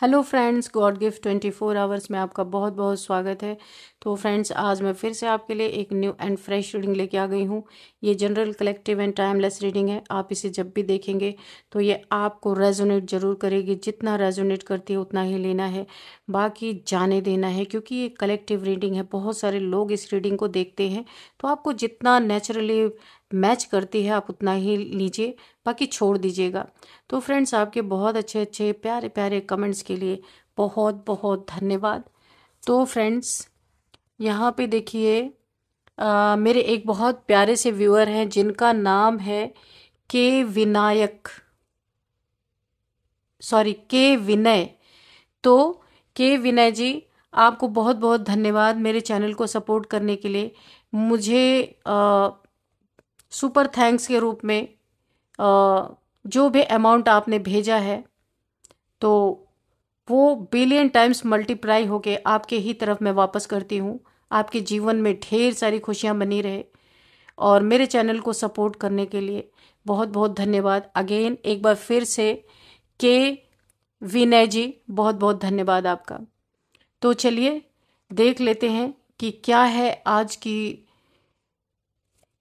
Hello friends, God gift 24 hours में आपका बहुत बहुत स्वागत है। तो फ्रेंड्स, आज मैं फिर से आपके लिए एक न्यू एंड फ्रेश रीडिंग लेके आ गई हूँ। ये general, collective and timeless reading है। आप इसे जब भी देखेंगे तो ये आपको रेजोनेट जरूर करेगी। जितना रेजोनेट करती है उतना ही लेना है, बाकी जाने देना है, क्योंकि ये कलेक्टिव रीडिंग है। बहुत सारे लोग इस रीडिंग को देखते हैं, तो आपको जितना नेचुरली मैच करती है आप उतना ही लीजिए, बाकी छोड़ दीजिएगा। तो फ्रेंड्स, आपके बहुत अच्छे अच्छे प्यारे प्यारे कमेंट्स के लिए बहुत बहुत धन्यवाद। तो फ्रेंड्स, यहाँ पे देखिए, मेरे एक बहुत प्यारे से व्यूअर हैं जिनका नाम है के विनायक, सॉरी के विनय। तो के विनय जी, आपको बहुत बहुत धन्यवाद मेरे चैनल को सपोर्ट करने के लिए। मुझे सुपर थैंक्स के रूप में जो भी अमाउंट आपने भेजा है, तो वो बिलियन टाइम्स मल्टीप्लाई होके आपके ही तरफ मैं वापस करती हूँ। आपके जीवन में ढेर सारी खुशियाँ बनी रहे, और मेरे चैनल को सपोर्ट करने के लिए बहुत बहुत धन्यवाद। अगेन एक बार फिर से के विनय जी, बहुत बहुत धन्यवाद आपका। तो चलिए देख लेते हैं कि क्या है आज की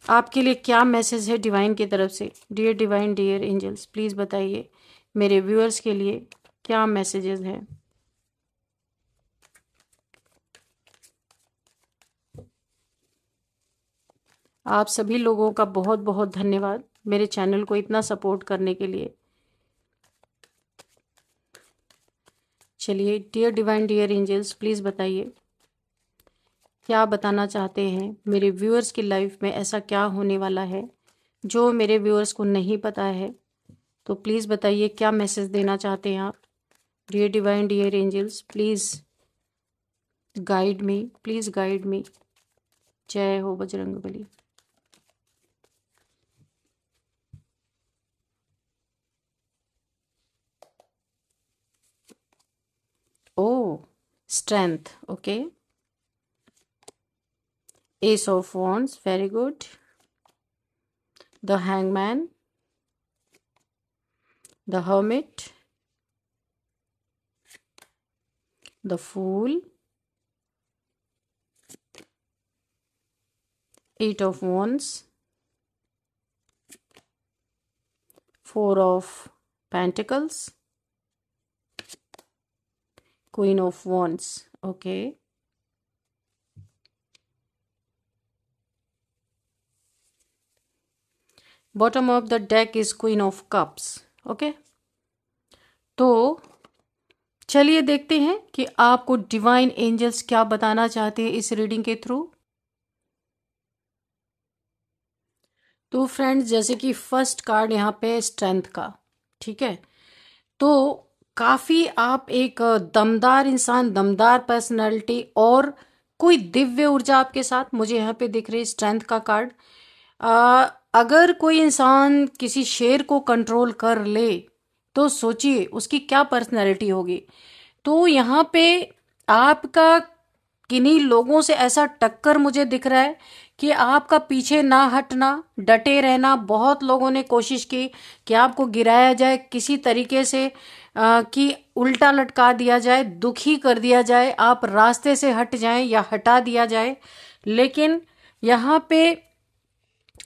आपके लिए, क्या मैसेज है डिवाइन की तरफ से। Dear divine, dear angels, please बताइए मेरे व्यूअर्स के लिए क्या मैसेजेस हैं। आप सभी लोगों का बहुत बहुत धन्यवाद मेरे चैनल को इतना सपोर्ट करने के लिए। चलिए, dear divine, dear angels, please बताइए क्या बताना चाहते हैं मेरे व्यूअर्स की लाइफ में। ऐसा क्या होने वाला है जो मेरे व्यूअर्स को नहीं पता है, तो प्लीज़ बताइए क्या मैसेज देना चाहते हैं आप। Dear divine, dear angels, please guide me, please guide me. जय हो Bajrangbali. Oh, strength. Okay. Ace of Wands. Very good. The Hangman. The Hermit. The Fool. Eight of Wands. Four of Pentacles. Queen of Wands. Okay. Bottom of the deck is Queen of Cups. Okay. तो चलिए देखते हैं कि आपको divine angels क्या बताना चाहते हैं इस रीडिंग के थ्रू। तो फ्रेंड्स, जैसे कि फर्स्ट कार्ड यहाँ पे स्ट्रेंथ का, ठीक है, तो काफी आप एक दमदार इंसान, दमदार पर्सनालिटी और कोई दिव्य ऊर्जा आपके साथ मुझे यहाँ पे दिख रही है। स्ट्रेंथ का कार्ड, अगर कोई इंसान किसी शेर को कंट्रोल कर ले तो सोचिए उसकी क्या पर्सनालिटी होगी। तो यहाँ पे आपका किन्हीं लोगों से ऐसा टक्कर मुझे दिख रहा है कि आपका पीछे ना हटना, डटे रहना। बहुत लोगों ने कोशिश की कि आपको गिराया जाए किसी तरीके से, कि उल्टा लटका दिया जाए, दुखी कर दिया जाए, आप रास्ते से हट जाएं या हटा दिया जाए। लेकिन यहाँ पे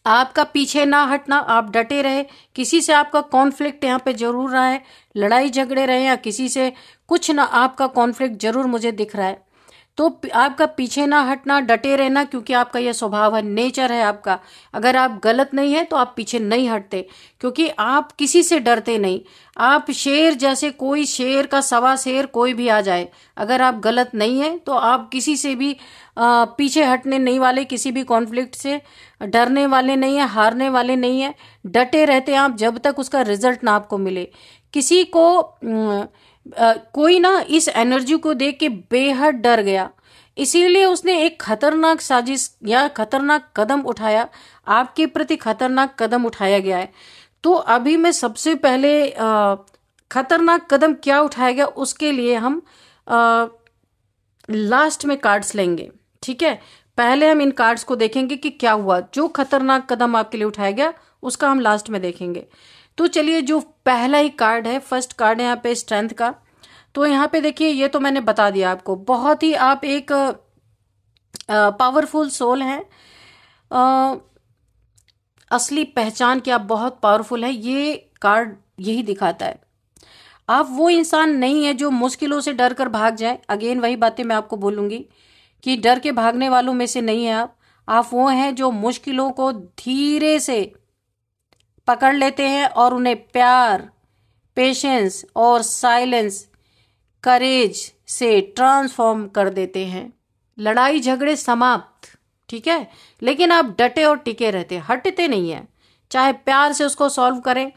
आपका पीछे ना हटना, आप डटे रहे। किसी से आपका कॉन्फ्लिक्ट यहाँ पे जरूर रहा है, लड़ाई झगड़े रहे या किसी से कुछ ना, आपका कॉन्फ्लिक्ट जरूर मुझे दिख रहा है। तो आपका पीछे ना हटना, डटे रहना, क्योंकि आपका यह स्वभाव है, नेचर है आपका। अगर आप गलत नहीं है तो आप पीछे नहीं हटते, क्योंकि आप किसी से डरते नहीं। आप शेर जैसे, कोई शेर का सवा शेर कोई भी आ जाए, अगर आप गलत नहीं है तो आप किसी से भी पीछे हटने नहीं वाले, किसी भी कॉन्फ्लिक्ट से डरने वाले नहीं है, हारने वाले नहीं है। डटे रहते हैं आप जब तक उसका रिजल्ट ना आपको मिले। किसी को कोई ना इस एनर्जी को देख के बेहद डर गया, इसीलिए उसने एक खतरनाक साजिश या खतरनाक कदम उठाया, आपके प्रति खतरनाक कदम उठाया गया है। तो अभी मैं सबसे पहले खतरनाक कदम क्या उठाया गया उसके लिए हम लास्ट में कार्ड्स लेंगे, ठीक है। पहले हम इन कार्ड्स को देखेंगे कि क्या हुआ, जो खतरनाक कदम आपके लिए उठाया गया उसका हम लास्ट में देखेंगे। तो चलिए, जो पहला ही कार्ड है, फर्स्ट कार्ड है यहाँ पे स्ट्रेंथ का। तो यहाँ पे देखिए, ये तो मैंने बता दिया आपको, बहुत ही आप एक पावरफुल सोल है। अ, असली पहचान कि आप बहुत पावरफुल है, ये कार्ड यही दिखाता है। आप वो इंसान नहीं है जो मुश्किलों से डर कर भाग जाए। अगेन वही बातें मैं आपको बोलूंगी कि डर के भागने वालों में से नहीं है आप वो हैं जो मुश्किलों को धीरे से पकड़ लेते हैं और उन्हें प्यार, पेशेंस और साइलेंस, करेज से ट्रांसफॉर्म कर देते हैं। लड़ाई झगड़े समाप्त, ठीक है, लेकिन आप डटे और टिके रहते, हटते नहीं है। चाहे प्यार से उसको सॉल्व करें,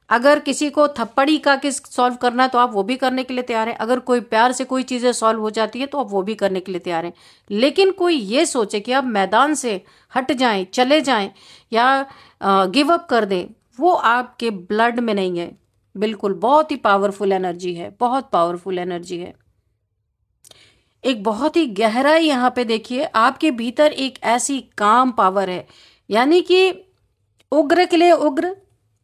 अगर किसी को थप्पड़ी का किस सॉल्व करना है तो आप वो भी करने के लिए तैयार हैं। अगर कोई प्यार से कोई चीजें सॉल्व हो जाती है तो आप वो भी करने के लिए तैयार हैं। लेकिन कोई ये सोचे कि आप मैदान से हट जाएं, चले जाएं या गिव अप कर दें, वो आपके ब्लड में नहीं है। बिल्कुल, बहुत ही पावरफुल एनर्जी है, बहुत पावरफुल एनर्जी है। एक बहुत ही गहराई यहाँ पे देखिए, आपके भीतर एक ऐसी काम पावर है, यानी कि उग्र के लिए उग्र,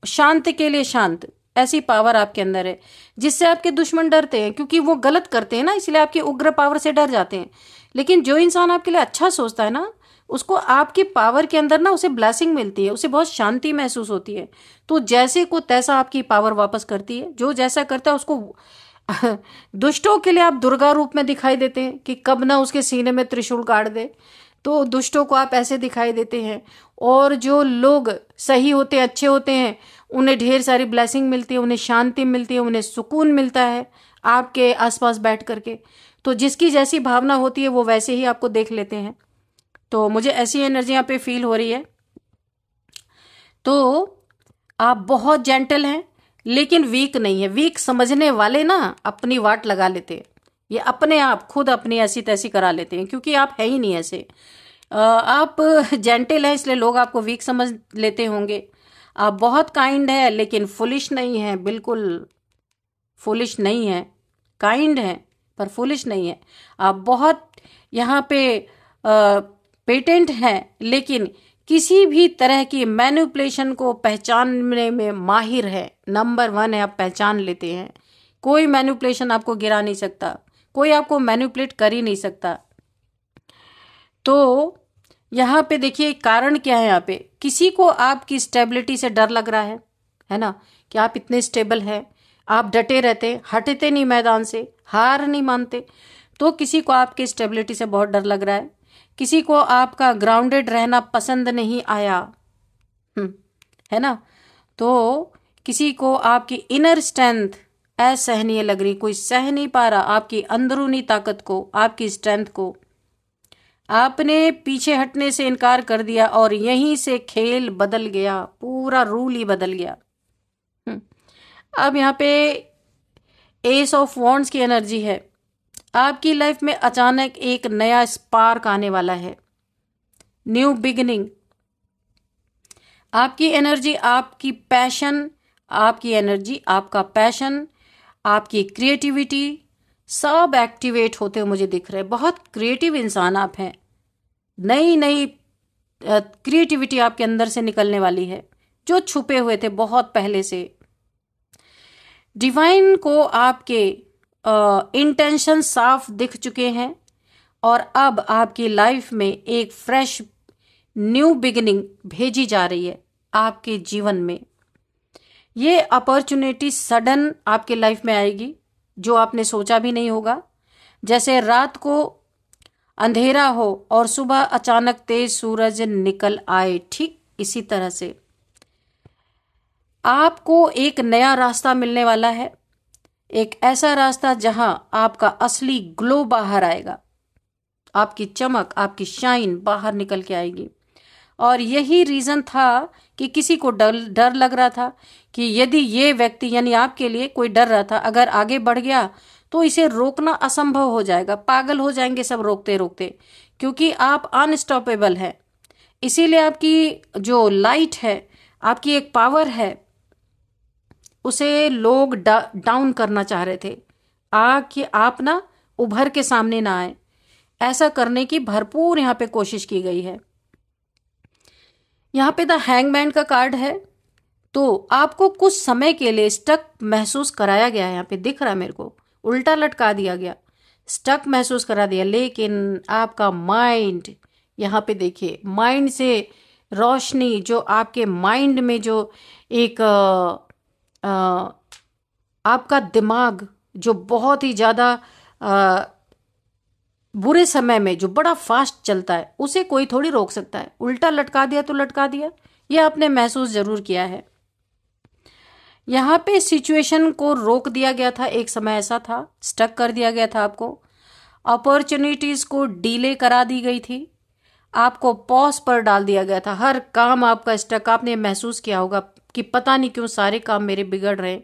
शांत के लिए शांत, ऐसी पावर आपके अंदर है जिससे आपके दुश्मन डरते हैं, क्योंकि वो गलत करते हैं ना, इसलिए आपकी उग्र पावर से डर जाते हैं। लेकिन जो इंसान आपके लिए अच्छा सोचता है ना, उसको आपकी पावर के अंदर ना उसे ब्लेसिंग मिलती है, उसे बहुत शांति महसूस होती है। तो जैसे को तैसा आपकी पावर वापस करती है। जो जैसा करता है उसको दुष्टों के लिए आप दुर्गा रूप में दिखाई देते हैं कि कब ना उसके सीने में त्रिशूल गाड़ दे, तो दुष्टों को आप ऐसे दिखाई देते हैं। और जो लोग सही होते हैं, अच्छे होते हैं, उन्हें ढेर सारी ब्लेसिंग मिलती है, उन्हें शांति मिलती है, उन्हें सुकून मिलता है आपके आसपास बैठ करके। तो जिसकी जैसी भावना होती है वो वैसे ही आपको देख लेते हैं। तो मुझे ऐसी एनर्जी यहाँ पे फील हो रही है। तो आप बहुत जेंटल हैं लेकिन वीक नहीं है। वीक समझने वाले ना अपनी वाट लगा लेते हैं, ये अपने आप खुद अपनी ऐसी तैसी करा लेते हैं, क्योंकि आप है ही नहीं ऐसे। आप जेंटल हैं इसलिए लोग आपको वीक समझ लेते होंगे। आप बहुत काइंड है लेकिन फुलिश नहीं है, बिल्कुल फुलिश नहीं है, काइंड है पर फुलिश नहीं है। आप बहुत यहाँ पे पेटेंट हैं लेकिन किसी भी तरह की मैनिपुलेशन को पहचानने में माहिर है, नंबर 1 है, आप पहचान लेते हैं। कोई मैनिपुलेशन आपको गिरा नहीं सकता, कोई आपको मैनिपुलेट कर ही नहीं सकता। तो यहाँ पे देखिए कारण क्या है, यहाँ पे किसी को आपकी स्टेबिलिटी से डर लग रहा है ना, कि आप इतने स्टेबल हैं, आप डटे रहते, हटते नहीं मैदान से, हार नहीं मानते। तो किसी को आपकी स्टेबिलिटी से बहुत डर लग रहा है, किसी को आपका ग्राउंडेड रहना पसंद नहीं आया, है ना। तो किसी को आपकी इनर स्ट्रेंथ असहनीय लग रही, कोई सह नहीं पा रहा आपकी अंदरूनी ताकत को, आपकी स्ट्रेंथ को। आपने पीछे हटने से इनकार कर दिया और यहीं से खेल बदल गया, पूरा रूल ही बदल गया। अब यहाँ पे एस ऑफ वॉन्ड्स की एनर्जी है। आपकी लाइफ में अचानक एक नया स्पार्क आने वाला है, न्यू बिगिनिंग। आपकी एनर्जी, आपकी पैशन, आपकी एनर्जी, आपका पैशन, आपकी क्रिएटिविटी सब एक्टिवेट होते हुए मुझे दिख रहे हैं। बहुत क्रिएटिव इंसान आप हैं, नई नई क्रिएटिविटी आपके अंदर से निकलने वाली है जो छुपे हुए थे बहुत पहले से। डिवाइन को आपके इंटेंशन साफ दिख चुके हैं और अब आपकी लाइफ में एक फ्रेश न्यू बिगिनिंग भेजी जा रही है आपके जीवन में। ये अपॉर्चुनिटी सडन आपके लाइफ में आएगी जो आपने सोचा भी नहीं होगा। जैसे रात को अंधेरा हो और सुबह अचानक तेज सूरज निकल आए, ठीक इसी तरह से आपको एक नया रास्ता मिलने वाला है। एक ऐसा रास्ता जहां आपका असली ग्लो बाहर आएगा, आपकी चमक, आपकी शाइन बाहर निकल के आएगी। और यही रीजन था कि किसी को डर लग रहा था कि यदि ये व्यक्ति यानी आपके लिए कोई डर रहा था, अगर आगे बढ़ गया तो इसे रोकना असंभव हो जाएगा, पागल हो जाएंगे सब रोकते रोकते, क्योंकि आप अनस्टॉपेबल है। इसीलिए आपकी जो लाइट है, आपकी एक पावर है, उसे लोग डाउन करना चाह रहे थे कि आप ना उभर के सामने ना आए। ऐसा करने की भरपूर यहाँ पे कोशिश की गई है। यहाँ पे द हैंगमैन का कार्ड है। तो आपको कुछ समय के लिए स्टक महसूस कराया गया है, यहाँ पे दिख रहा है मेरे को। उल्टा लटका दिया गया, स्टक महसूस करा दिया। लेकिन आपका माइंड, यहाँ पे देखिए, माइंड से रोशनी, जो आपके माइंड में जो एक आपका दिमाग जो बहुत ही ज़्यादा बुरे समय में जो बड़ा फास्ट चलता है, उसे कोई थोड़ी रोक सकता है। उल्टा लटका दिया तो लटका दिया, यह आपने महसूस जरूर किया है। यहाँ पे सिचुएशन को रोक दिया गया था, एक समय ऐसा था, स्टक कर दिया गया था आपको। अपॉर्चुनिटीज को डिले करा दी गई थी, आपको पॉज पर डाल दिया गया था। हर काम आपका स्टक, आपने महसूस किया होगा कि पता नहीं क्यों सारे काम मेरे बिगड़ रहे हैं,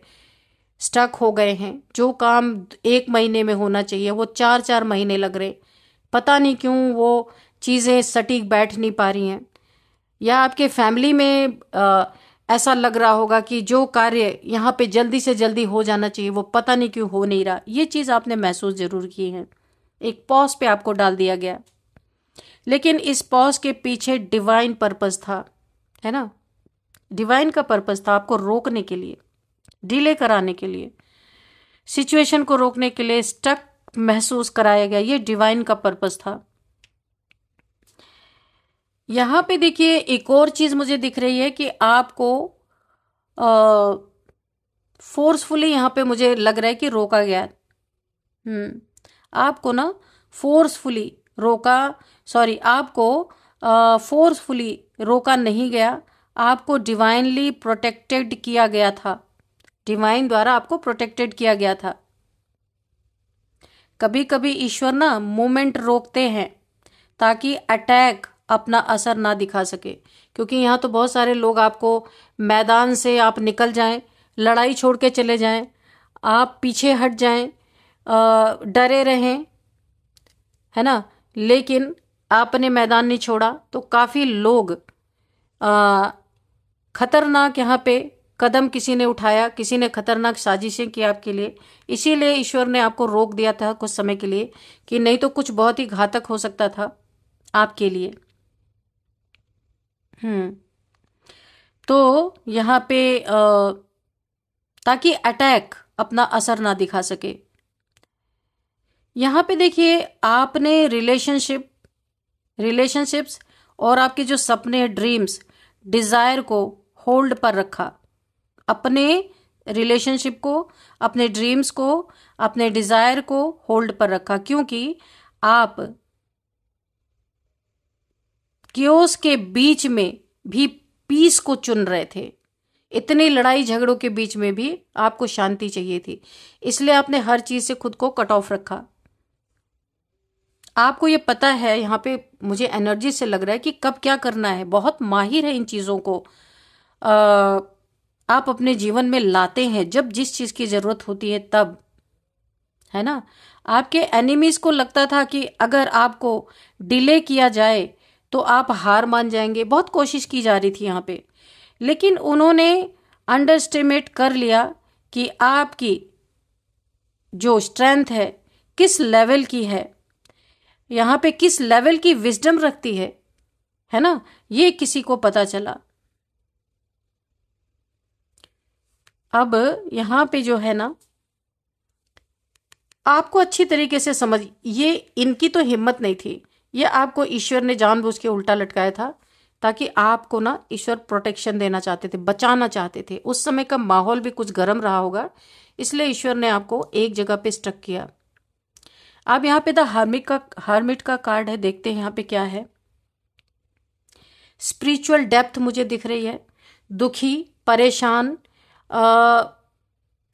स्टक हो गए हैं। जो काम 1 महीने में होना चाहिए वो 4-4 महीने लग रहे, पता नहीं क्यों वो चीज़ें सटीक बैठ नहीं पा रही हैं। या आपके फैमिली में ऐसा लग रहा होगा कि जो कार्य यहाँ पे जल्दी से जल्दी हो जाना चाहिए वो पता नहीं क्यों हो नहीं रहा। ये चीज़ आपने महसूस जरूर की है। एक पॉज पे आपको डाल दिया गया, लेकिन इस पॉज के पीछे डिवाइन पर्पस था, है ना। डिवाइन का पर्पस था आपको रोकने के लिए, डिले कराने के लिए, सिचुएशन को रोकने के लिए, स्टक महसूस कराया गया। ये डिवाइन का पर्पस था। यहां पे देखिए एक और चीज मुझे दिख रही है कि आपको फोर्सफुली यहां पे मुझे लग रहा है कि रोका गया। आपको ना फोर्सफुली रोका, सॉरी, आपको फोर्सफुली रोका नहीं गया, आपको डिवाइनली प्रोटेक्टेड किया गया था। डिवाइन द्वारा आपको प्रोटेक्टेड किया गया था। कभी कभी ईश्वर ना मूवमेंट रोकते हैं ताकि अटैक अपना असर ना दिखा सके, क्योंकि यहाँ तो बहुत सारे लोग आपको मैदान से आप निकल जाएं, लड़ाई छोड़ के चले जाएं, आप पीछे हट जाएं, डरे रहें, है ना, लेकिन आपने मैदान नहीं छोड़ा तो काफी लोग खतरनाक यहाँ पे कदम किसी ने उठाया, किसी ने खतरनाक साजिशें की आपके लिए। इसीलिए ईश्वर ने आपको रोक दिया था कुछ समय के लिए, कि नहीं तो कुछ बहुत ही घातक हो सकता था आपके लिए। तो यहाँ पे ताकि अटैक अपना असर ना दिखा सके। यहाँ पे देखिए आपने रिलेशनशिप्स और आपके जो सपने, ड्रीम्स, डिजायर को होल्ड पर रखा। अपने रिलेशनशिप को, अपने ड्रीम्स को, अपने डिजायर को होल्ड पर रखा, क्योंकि आप क्योस के बीच में भी पीस को चुन रहे थे। इतनी लड़ाई झगड़ों के बीच में भी आपको शांति चाहिए थी, इसलिए आपने हर चीज से खुद को कट ऑफ रखा। आपको ये पता है, यहाँ पे मुझे एनर्जी से लग रहा है कि कब क्या करना है, बहुत माहिर है इन चीजों को। आप अपने जीवन में लाते हैं जब जिस चीज की जरूरत होती है तब, है ना। आपके एनिमीज को लगता था कि अगर आपको डिले किया जाए तो आप हार मान जाएंगे। बहुत कोशिश की जा रही थी यहाँ पे, लेकिन उन्होंने अंडरस्टिमेट कर लिया कि आपकी जो स्ट्रेंथ है किस लेवल की है, यहाँ पे किस लेवल की विजडम रखती है ना, ये किसी को पता चला। अब यहाँ पे जो है ना, आपको अच्छी तरीके से समझ, ये इनकी तो हिम्मत नहीं थी, ये आपको ईश्वर ने जानबूझ के उल्टा लटकाया था ताकि आपको ना ईश्वर प्रोटेक्शन देना चाहते थे, बचाना चाहते थे। उस समय का माहौल भी कुछ गर्म रहा होगा, इसलिए ईश्वर ने आपको एक जगह पे स्टक किया। अब यहाँ पे द हर्मिट का कार्ड है, देखते हैं यहाँ पे क्या है। स्पिरिचुअल डेप्थ मुझे दिख रही है, दुखी, परेशान,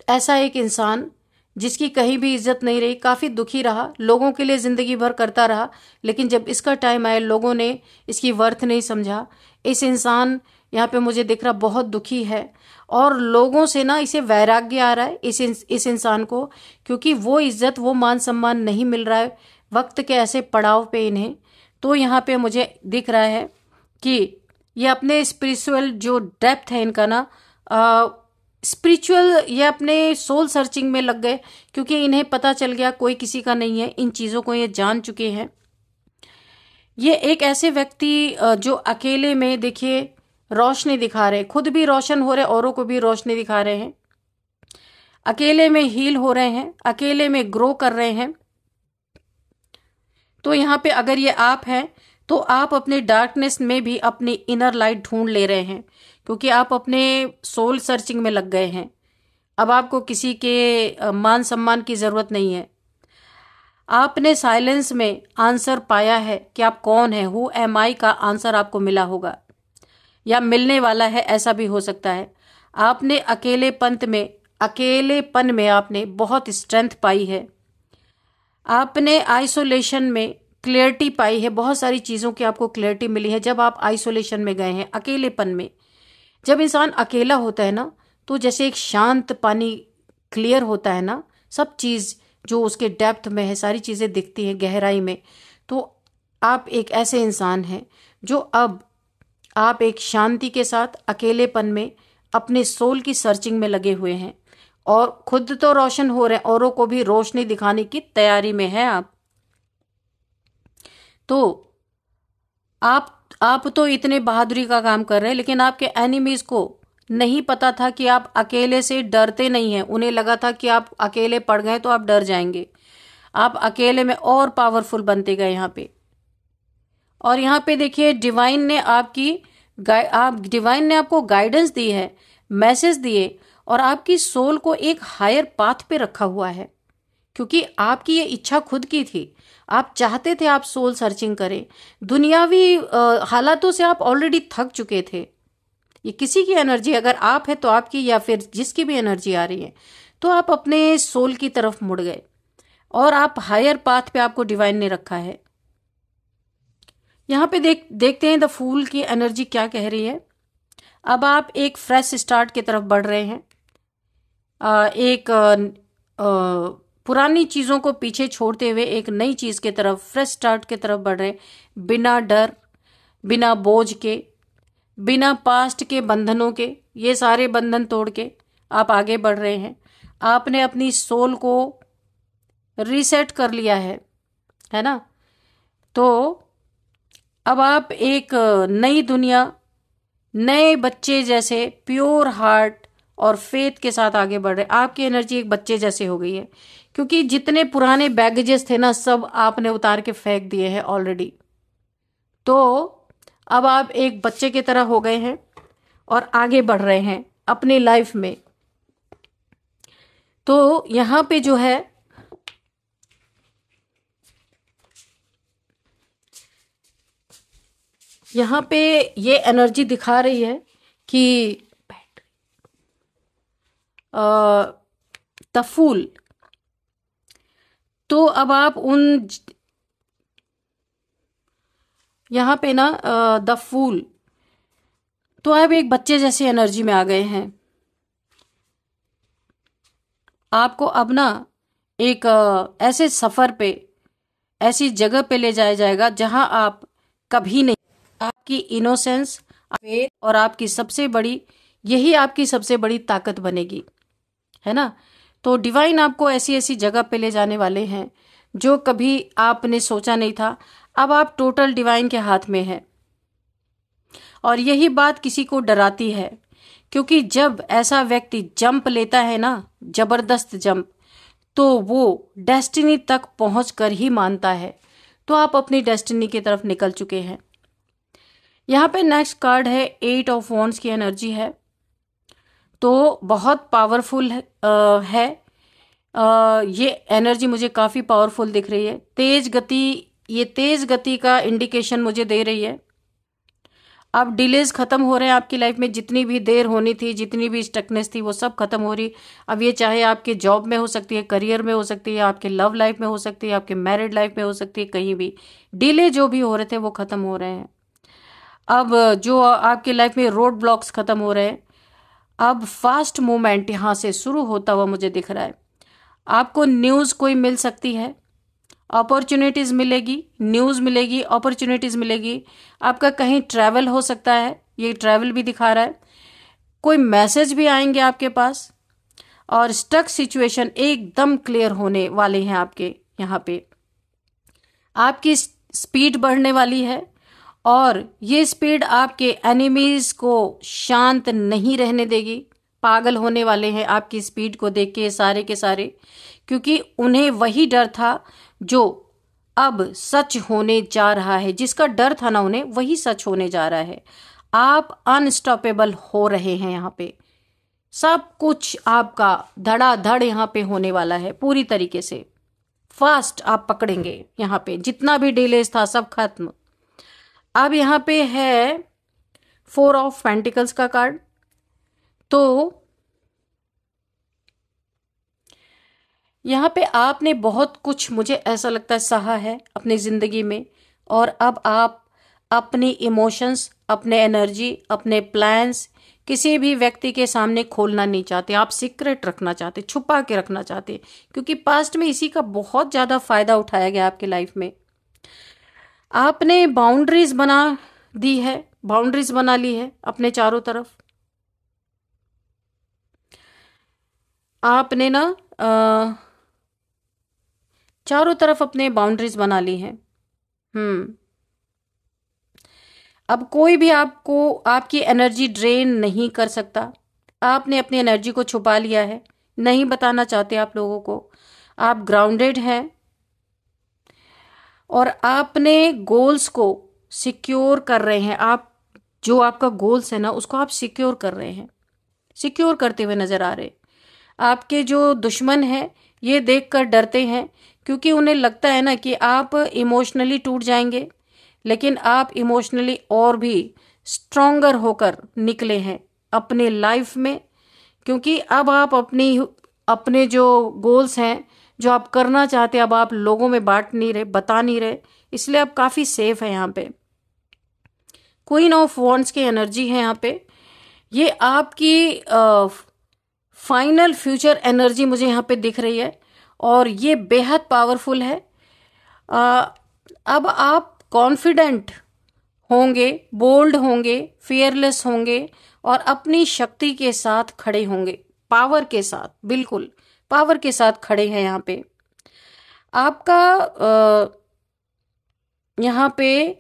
ऐसा एक इंसान जिसकी कहीं भी इज्जत नहीं रही, काफी दुखी रहा, लोगों के लिए जिंदगी भर करता रहा, लेकिन जब इसका टाइम आया लोगों ने इसकी वर्थ नहीं समझा। इस इंसान यहाँ पे मुझे दिख रहा बहुत दुखी है, और लोगों से ना इसे वैराग्य आ रहा है इस इंसान को, क्योंकि वो इज्जत, वो मान सम्मान नहीं मिल रहा है वक्त के ऐसे पड़ाव पे इन्हें। तो यहाँ पे मुझे दिख रहा है कि ये अपने स्पिरिचुअल जो डेप्थ है इनका ना, स्पिरिचुअल, ये अपने सोल सर्चिंग में लग गए, क्योंकि इन्हें पता चल गया कोई किसी का नहीं है, इन चीजों को ये जान चुके हैं। ये एक ऐसे व्यक्ति जो अकेले में, देखिए, रोशनी दिखा रहे, खुद भी रोशन हो रहे, औरों को भी रोशनी दिखा रहे हैं। अकेले में हील हो रहे हैं, अकेले में ग्रो कर रहे हैं। तो यहाँ पे अगर ये आप हैं तो आप अपने डार्कनेस में भी अपनी इनर लाइट ढूंढ ले रहे हैं, क्योंकि आप अपने सोल सर्चिंग में लग गए हैं। अब आपको किसी के मान सम्मान की जरूरत नहीं है। आपने साइलेंस में आंसर पाया है कि आप कौन है, हु एम आई का आंसर आपको मिला होगा या मिलने वाला है, ऐसा भी हो सकता है। आपने अकेलेपन में आपने बहुत स्ट्रेंथ पाई है। आपने आइसोलेशन में क्लियरिटी पाई है, बहुत सारी चीज़ों की आपको क्लियरिटी मिली है जब आप आइसोलेशन में गए हैं, अकेलेपन में। जब इंसान अकेला होता है ना, तो जैसे एक शांत पानी क्लियर होता है ना, सब चीज़ जो उसके डेप्थ में है सारी चीज़ें दिखती हैं गहराई में। तो आप एक ऐसे इंसान हैं जो अब आप एक शांति के साथ अकेलेपन में अपने सोल की सर्चिंग में लगे हुए हैं, और खुद तो रोशन हो रहे हैं, औरों को भी रोशनी दिखाने की तैयारी में है आप। तो आप तो इतने बहादुरी का काम कर रहे हैं, लेकिन आपके एनिमीज को नहीं पता था कि आप अकेले से डरते नहीं हैं। उन्हें लगा था कि आप अकेले पड़ गए तो आप डर जाएंगे। आप अकेले में और पावरफुल बनते गए यहाँ पे। और यहाँ पे देखिए, डिवाइन ने आपको गाइडेंस दी है, मैसेज दिए, और आपकी सोल को एक हायर पाथ पे रखा हुआ है, क्योंकि आपकी ये इच्छा खुद की थी। आप चाहते थे आप सोल सर्चिंग करें। दुनियावी हालातों से आप ऑलरेडी थक चुके थे। ये किसी की एनर्जी, अगर आप है तो आपकी, या फिर जिसकी भी एनर्जी आ रही है, तो आप अपने सोल की तरफ मुड़ गए और आप हायर पाथ पे आपको डिवाइन ने रखा है। यहाँ पे देखते हैं द फूल की एनर्जी क्या कह रही है। अब आप एक फ्रेश स्टार्ट की तरफ बढ़ रहे हैं। पुरानी चीज़ों को पीछे छोड़ते हुए एक नई चीज़ की तरफ, फ्रेश स्टार्ट की तरफ बढ़ रहे हैं, बिना डर, बिना बोझ के, बिना पास्ट के बंधनों के। ये सारे बंधन तोड़ के आप आगे बढ़ रहे हैं। आपने अपनी सोल को रीसेट कर लिया है ना। तो अब आप एक नई दुनिया, नए बच्चे जैसे प्योर हार्ट और फेथ के साथ आगे बढ़ रहे। आपकी एनर्जी एक बच्चे जैसे हो गई है, क्योंकि जितने पुराने बैगेजेस थे ना, सब आपने उतार के फेंक दिए हैं ऑलरेडी। तो अब आप एक बच्चे की तरह हो गए हैं और आगे बढ़ रहे हैं अपनी लाइफ में। तो यहाँ पे जो है, यहाँ पे ये एनर्जी दिखा रही है कि द फूल। तो अब आप यहाँ पे ना द फूल, तो आप एक बच्चे जैसी एनर्जी में आ गए हैं। आपको अब ना एक ऐसे सफर पे, ऐसी जगह पे ले जाया जाएगा जहां आप कभी नहीं, आपकी इनोसेंस और आपकी सबसे बड़ी, यही आपकी सबसे बड़ी ताकत बनेगी, है ना। तो डिवाइन आपको ऐसी ऐसी जगह पे ले जाने वाले हैं जो कभी आपने सोचा नहीं था। अब आप टोटल डिवाइन के हाथ में हैं, और यही बात किसी को डराती है, क्योंकि जब ऐसा व्यक्ति जंप लेता है ना, जबरदस्त जंप, तो वो डेस्टिनी तक पहुंच कर ही मानता है। तो आप अपनी डेस्टिनी की तरफ निकल चुके हैं। यहाँ पे नेक्स्ट कार्ड है 8 ऑफ वॉन्ड्स की एनर्जी है। तो बहुत पावरफुल है। ये एनर्जी मुझे काफ़ी पावरफुल दिख रही है। तेज गति, ये तेज गति का इंडिकेशन मुझे दे रही है। अब डिलेज खत्म हो रहे हैं आपकी लाइफ में। जितनी भी देर होनी थी, जितनी भी स्टकनेस थी, वो सब खत्म हो रही। अब ये चाहे आपके जॉब में हो सकती है, करियर में हो सकती है, आपके लव लाइफ में हो सकती है, आपके मैरिड लाइफ में हो सकती है, कहीं भी डिले जो भी हो रहे थे वो खत्म हो रहे हैं। अब जो आपकी लाइफ में रोड ब्लॉक्स खत्म हो रहे हैं। अब फास्ट मूवमेंट यहाँ से शुरू होता हुआ मुझे दिख रहा है। आपको न्यूज़ कोई मिल सकती है, अपॉर्चुनिटीज़ मिलेगी, न्यूज़ मिलेगी, अपॉर्चुनिटीज़ मिलेगी। आपका कहीं ट्रैवल हो सकता है, ये ट्रैवल भी दिखा रहा है। कोई मैसेज भी आएंगे आपके पास, और स्टक सिचुएशन एकदम क्लियर होने वाले हैं आपके यहाँ पे। आपकी स्पीड बढ़ने वाली है, और ये स्पीड आपके एनिमीज को शांत नहीं रहने देगी, पागल होने वाले हैं आपकी स्पीड को देख के सारे के सारे, क्योंकि उन्हें वही डर था जो अब सच होने जा रहा है। जिसका डर था ना उन्हें, वही सच होने जा रहा है। आप अनस्टॉपेबल हो रहे हैं। यहाँ पे सब कुछ आपका धड़ाधड़ यहाँ पे होने वाला है, पूरी तरीके से फास्ट आप पकड़ेंगे। यहाँ पे जितना भी डिलेज था सब खत्म। अब यहाँ पे है 4 ऑफ पेंटिकल्स का कार्ड। तो यहाँ पे आपने बहुत कुछ, मुझे ऐसा लगता है, सहा है अपनी जिंदगी में, और अब आप अपनी इमोशंस, अपने एनर्जी, अपने प्लान्स किसी भी व्यक्ति के सामने खोलना नहीं चाहते। आप सीक्रेट रखना चाहते, छुपा के रखना चाहते, क्योंकि पास्ट में इसी का बहुत ज्यादा फायदा उठाया गया आपकी लाइफ में। आपने बाउंड्रीज बना दी है, बाउंड्रीज बना ली है अपने चारों तरफ। आपने ना चारों तरफ अपने बाउंड्रीज बना ली हैं। अब कोई भी आपको आपकी एनर्जी ड्रेन नहीं कर सकता। आपने अपनी एनर्जी को छुपा लिया है, नहीं बताना चाहते आप लोगों को। आप ग्राउंडेड हैं और आपने गोल्स को सिक्योर कर रहे हैं। आप जो आपका गोल्स है ना, उसको आप सिक्योर कर रहे हैं, सिक्योर करते हुए नजर आ रहे। आपके जो दुश्मन हैं ये देखकर डरते हैं, क्योंकि उन्हें लगता है ना कि आप इमोशनली टूट जाएंगे, लेकिन आप इमोशनली और भी स्ट्रोंगर होकर निकले हैं अपने लाइफ में। क्योंकि अब आप अपने जो गोल्स हैं, जो आप करना चाहते हैं, अब आप लोगों में बांट नहीं रहे, बता नहीं रहे, इसलिए आप काफी सेफ है। यहाँ पे क्वीन ऑफ वॉन्ड्स की एनर्जी है। यहाँ पे ये आपकी फाइनल फ्यूचर एनर्जी मुझे यहाँ पे दिख रही है, और ये बेहद पावरफुल है। अब आप कॉन्फिडेंट होंगे, बोल्ड होंगे, फियरलेस होंगे, और अपनी शक्ति के साथ खड़े होंगे, पावर के साथ, बिल्कुल पावर के साथ खड़े हैं। यहाँ पे आपका यहाँ पे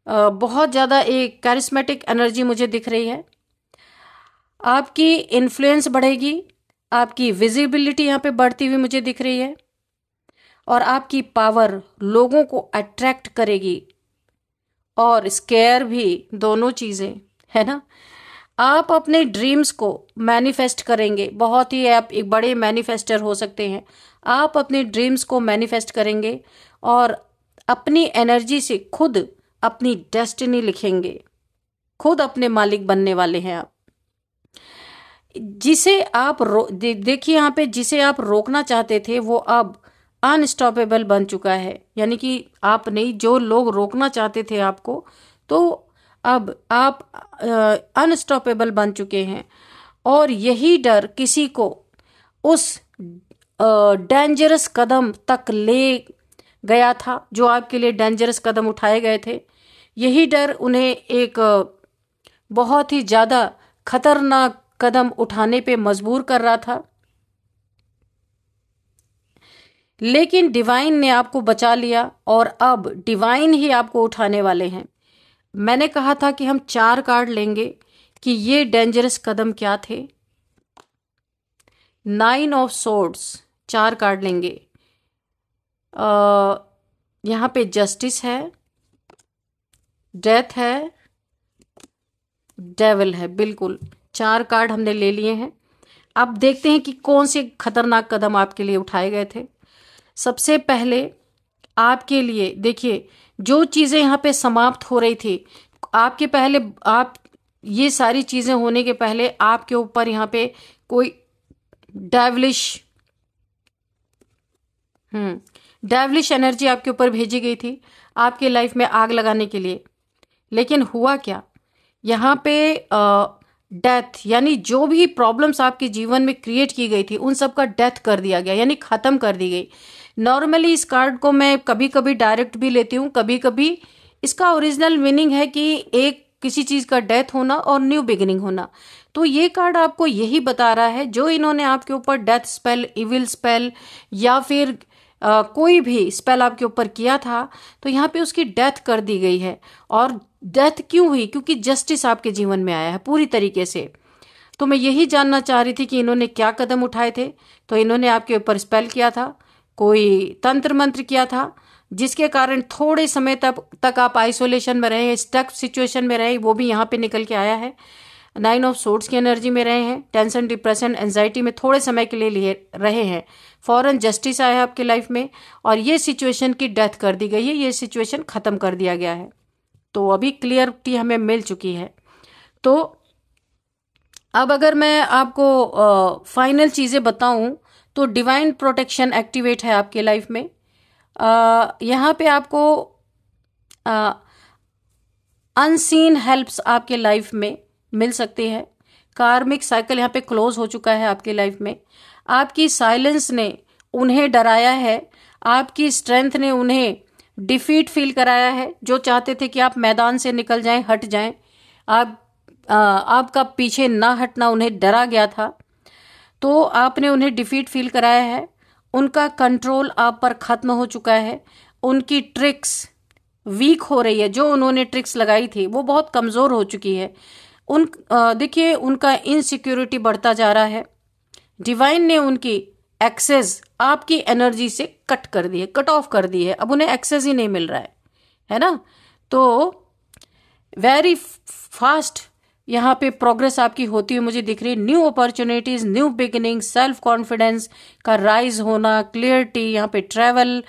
बहुत ज्यादा एक कैरिस्मेटिक एनर्जी मुझे दिख रही है। आपकी इन्फ्लुएंस बढ़ेगी, आपकी विजिबिलिटी यहाँ पे बढ़ती हुई मुझे दिख रही है, और आपकी पावर लोगों को अट्रैक्ट करेगी और स्केयर भी, दोनों चीजें है ना। आप अपने ड्रीम्स को मैनिफेस्ट करेंगे। बहुत ही आप एक बड़े मैनिफेस्टर हो सकते हैं। आप अपने ड्रीम्स को मैनिफेस्ट करेंगे और अपनी एनर्जी से खुद अपनी डेस्टिनी लिखेंगे, खुद अपने मालिक बनने वाले हैं आप। जिसे आप देखिए यहाँ पे, जिसे आप रोकना चाहते थे वो अब अनस्टॉपेबल बन चुका है। यानी कि आप नहीं, जो लोग रोकना चाहते थे आपको, तो अब आप अनस्टॉपेबल बन चुके हैं। और यही डर किसी को उस डेंजरस कदम तक ले गया था, जो आपके लिए डेंजरस कदम उठाए गए थे। यही डर उन्हें एक बहुत ही ज्यादा खतरनाक कदम उठाने पे मजबूर कर रहा था, लेकिन डिवाइन ने आपको बचा लिया, और अब डिवाइन ही आपको उठाने वाले हैं। मैंने कहा था कि हम 4 कार्ड लेंगे कि ये डेंजरस कदम क्या थे। 9 ऑफ सोर्ड्स, 4 कार्ड लेंगे। यहाँ पे जस्टिस है, डेथ है, डेविल है। बिल्कुल 4 कार्ड हमने ले लिए हैं। अब देखते हैं कि कौन से खतरनाक कदम आपके लिए उठाए गए थे। सबसे पहले आपके लिए देखिए, जो चीजें यहाँ पे समाप्त हो रही थी आपके पहले, आप ये सारी चीजें होने के पहले आपके ऊपर यहाँ पे कोई डेविलिश एनर्जी आपके ऊपर भेजी गई थी आपके लाइफ में आग लगाने के लिए। लेकिन हुआ क्या, यहाँ पे डेथ, यानी जो भी प्रॉब्लम्स आपके जीवन में क्रिएट की गई थी उन सब का डेथ कर दिया गया, यानी खत्म कर दी गई। नॉर्मली इस कार्ड को मैं कभी कभी डायरेक्ट भी लेती हूँ, कभी कभी इसका ओरिजिनल मीनिंग है कि एक किसी चीज का डेथ होना और न्यू बिगिनिंग होना। तो ये कार्ड आपको यही बता रहा है, जो इन्होंने आपके ऊपर डेथ स्पेल, इविल स्पेल या फिर कोई भी स्पेल आपके ऊपर किया था, तो यहाँ पे उसकी डेथ कर दी गई है। और डेथ क्यों हुई? क्योंकि जस्टिस आपके जीवन में आया है पूरी तरीके से। तो मैं यही जानना चाह रही थी कि इन्होंने क्या कदम उठाए थे। तो इन्होंने आपके ऊपर स्पेल किया था, कोई तंत्र मंत्र किया था, जिसके कारण थोड़े समय तक आप आइसोलेशन में रहे, स्टक सिचुएशन में रहे, वो भी यहाँ पे निकल के आया है। 9 ऑफ सोर्ड्स की एनर्जी में रहे हैं, टेंशन, डिप्रेशन, एंजाइटी में थोड़े समय के लिए रहे हैं। फॉरन जस्टिस आया है आपके लाइफ में, और ये सिचुएशन की डेथ कर दी गई है, ये सिचुएशन खत्म कर दिया गया है। तो अभी क्लियरिटी हमें मिल चुकी है। तो अब अगर मैं आपको फाइनल चीजें बताऊं, तो डिवाइन प्रोटेक्शन एक्टिवेट है आपके लाइफ में। यहाँ पे आपको अनसीन हेल्प्स आपके लाइफ में मिल सकती है। कार्मिक साइकिल यहाँ पे क्लोज हो चुका है आपके लाइफ में। आपकी साइलेंस ने उन्हें डराया है, आपकी स्ट्रेंथ ने उन्हें डिफीट फील कराया है। जो चाहते थे कि आप मैदान से निकल जाएं, हट जाएं, आपका पीछे ना हटना उन्हें डरा गया था, तो आपने उन्हें डिफीट फील कराया है। उनका कंट्रोल आप पर खत्म हो चुका है। उनकी ट्रिक्स वीक हो रही है, जो उन्होंने ट्रिक्स लगाई थी वो बहुत कमजोर हो चुकी है। देखिए, उनका इनसिक्योरिटी बढ़ता जा रहा है। डिवाइन ने उनकी एक्सेस आपकी एनर्जी से कट कर दी है, कट ऑफ कर दी है। अब उन्हें एक्सेस ही नहीं मिल रहा है ना। तो वेरी फास्ट यहाँ पे प्रोग्रेस आपकी होती हुई मुझे दिख रही है। New opportunities, new beginning, self confidence का राइज होना, क्लियरिटी। यहाँ पे ट्रैवल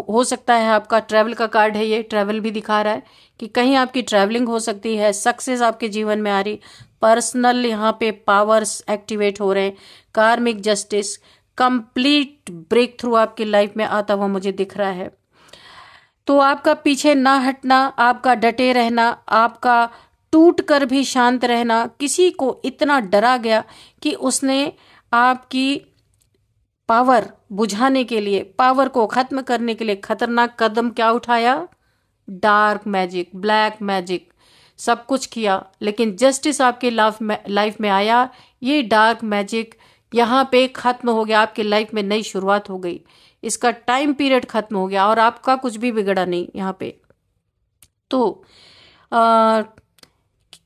हो सकता है, आपका ट्रैवल का कार्ड है, ये ट्रैवल भी दिखा रहा है कि कहीं आपकी ट्रैवलिंग हो सकती है। सक्सेस आपके जीवन में आ रही। पर्सनल यहाँ पे पावर्स एक्टिवेट हो रहे हैं। कार्मिक जस्टिस, कंप्लीट ब्रेक थ्रू आपकी लाइफ में आता हुआ मुझे दिख रहा है। तो आपका पीछे ना हटना, आपका डटे रहना, आपका टूट कर भी शांत रहना किसी को इतना डरा गया कि उसने आपकी पावर बुझाने के लिए, पावर को खत्म करने के लिए खतरनाक कदम क्या उठाया? डार्क मैजिक, ब्लैक मैजिक, सब कुछ किया। लेकिन जस्टिस आपके लाइफ में आया। ये डार्क मैजिक यहाँ पे खत्म हो गया, आपकी लाइफ में नई शुरुआत हो गई। इसका टाइम पीरियड खत्म हो गया और आपका कुछ भी बिगड़ा नहीं यहाँ पे। तो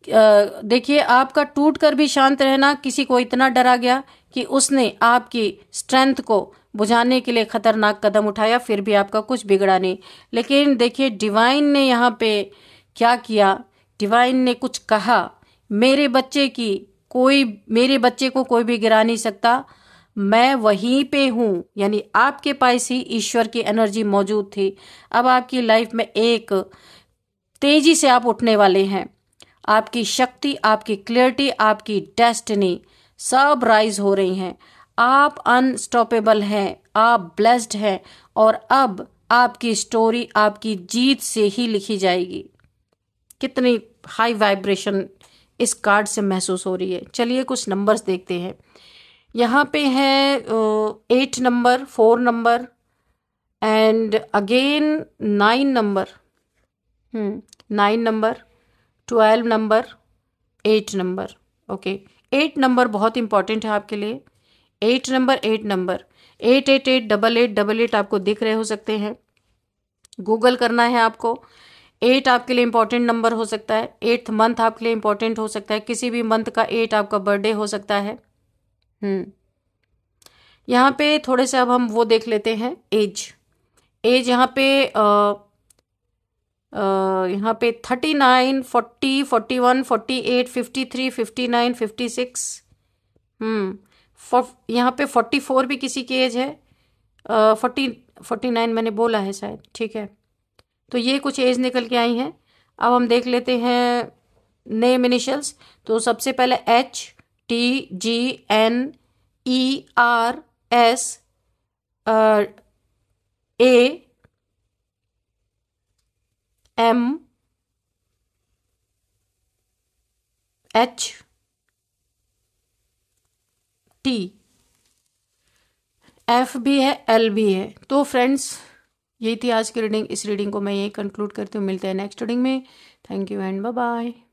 देखिए, आपका टूट कर भी शांत रहना किसी को इतना डरा गया कि उसने आपकी स्ट्रेंथ को बुझाने के लिए खतरनाक कदम उठाया, फिर भी आपका कुछ बिगड़ा नहीं। लेकिन देखिए, डिवाइन ने यहाँ पे क्या किया? डिवाइन ने कुछ कहा, मेरे बच्चे को कोई भी गिरा नहीं सकता, मैं वहीं पे हूं। यानी आपके पास ही ईश्वर की एनर्जी मौजूद थी। अब आपकी लाइफ में एक तेजी से आप उठने वाले हैं। आपकी शक्ति, आपकी क्लियरिटी, आपकी डेस्टिनी सब राइज हो रही हैं। आप अनस्टॉपेबल हैं, आप ब्लेस्ड हैं, और अब आपकी स्टोरी आपकी जीत से ही लिखी जाएगी। कितनी हाई वाइब्रेशन इस कार्ड से महसूस हो रही है। चलिए कुछ नंबर्स देखते हैं। यहाँ पे है 8 number, 4 number and again 9 number, 9 number, 12 number, 8 number. Okay, 8 number बहुत इंपॉर्टेंट है आपके लिए। 8 नंबर, 8 नंबर, 8888888 आपको दिख रहे हो सकते हैं, गूगल करना है आपको। 8 आपके लिए इंपॉर्टेंट नंबर हो सकता है। 8th मंथ आपके लिए इंपॉर्टेंट हो सकता है। किसी भी मंथ का 8 आपका बर्थडे हो सकता है। यहाँ पे थोड़े से अब हम वो देख लेते हैं, एज यहाँ पे यहाँ पे 39, 40, 41, 48, 53, 59, 56, यहाँ पे 44 भी किसी की एज है। 49 मैंने बोला है शायद, ठीक है। तो ये कुछ एज निकल के आई हैं। अब हम देख लेते हैं नेम इनिशियल्स। तो सबसे पहले HTGNERSAMHT, F भी है, L भी है। तो फ्रेंड्स, यही थी आज की रीडिंग। इस रीडिंग को मैं यही कंक्लूड करती हूँ। मिलते हैं नेक्स्ट रीडिंग में। Thank you and bye bye.